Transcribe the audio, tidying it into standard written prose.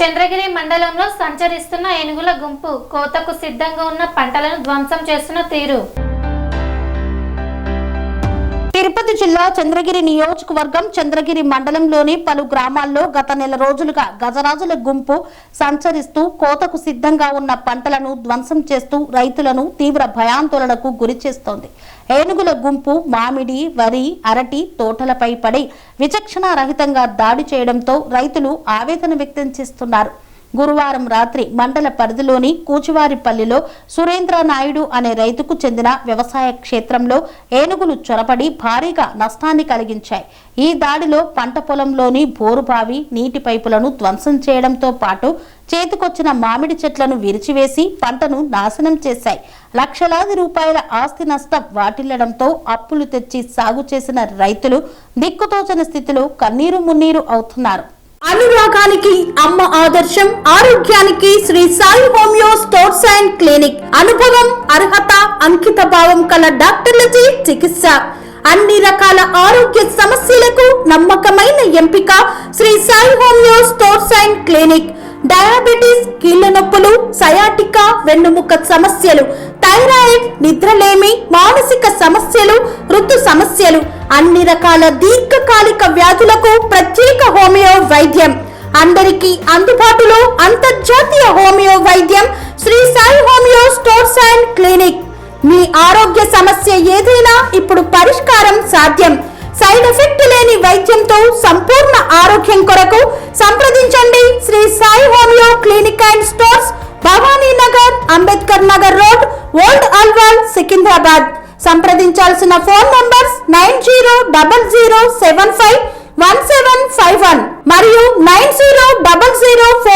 చంద్రగిరి మండలంలో సంచరిస్తున్న ఏనుగుల గుంపు కోతకు సిద్ధంగా ఉన్న పంటలను ధ్వంసం చేస్తున్న తీరు. తిరుపతి జిల్లా చంద్రగిరి నియోజకవర్గం చంద్రగిరి మండలంలోని పలు గ్రామాల్లో గత నెల రోజులుగా గజరాజుల గుంపు సంచరిస్తూ కోతకు సిద్ధంగా ఉన్న పంటలను ధ్వంసం చేస్తూ రైతులను తీవ్ర భయాందోళనకు గురి చేస్తోంది. ఏనుగుల గుంపు మామిడి, వరి, అరటి తోటలపై పడి విచక్షణారహితంగా దాడి చేయడంతో రైతులు ఆవేదన వ్యక్తం చేస్తున్నారు. గురువారం రాత్రి మండల పరిధిలోని కూచివారిపల్లిలో సురేంద్ర నాయుడు అనే రైతుకు చెందిన వ్యవసాయ క్షేత్రంలో ఏనుగులు చొరబడి భారీగా నష్టాన్ని కలిగించాయి. ఈ దాడిలో పంట పొలంలోని బోరుబావి నీటి పైపులను ధ్వంసం చేయడంతో పాటు చేతికొచ్చిన మామిడి చెట్లను విరిచివేసి పంటను నాశనం చేశాయి. లక్షలాది రూపాయల ఆస్తి నష్టం వాటిల్లడంతో అప్పులు తెచ్చి సాగు చేసిన రైతులు దిక్కుతోచని స్థితిలో కన్నీరు మున్నీరు అవుతున్నారు. అనురాగానికి అమ్మ ఆదర్శం, ఆరోగ్యానికి Shri Sai homeo stores and clinic. అనుభవం, అర్హత, అంకిత భావం కల డాక్టర్లచే చికిత్స. అన్ని రకాల ఆరోగ్య సమస్యలకు నమ్మకమైన ఎంపిక Shri Sai homeo stores and clinic. Diabetes, కీళ్ల నొప్పులు, సయాటికా, వెన్నుముక సమస్యలు, థైరాయిడ్, నిద్రలేమి, మానసిక సమస్యలు, ఋతు సమస్యలు, అన్ని రకాల దీర్ఘకాలిక వ్యాధులకు ప్రత్యేక హోమియో వైద్యం. అందరికీ అందుబాటులో అంతర్జాతీయ హోమియో వైద్యం Shri Sai homeo stores and clinic. మీ ఆరోగ్య సమస్య ఏదైనా ఇప్పుడు పరిష్కారం సాధ్యం. సైడ్ ఎఫెక్ట్ లేని వైద్యంతో సంపూర్ణ ఆరోగ్యం కొరకు సంప్రదించండి Shri Sai homeo clinic and stores, Bhavani Nagar, Ambedkar Nagar road, old Alwal, Secunderabad. సంప్రదించాల్సిన ఫోన్ నంబర్స్ 9000751751 మరియు 900044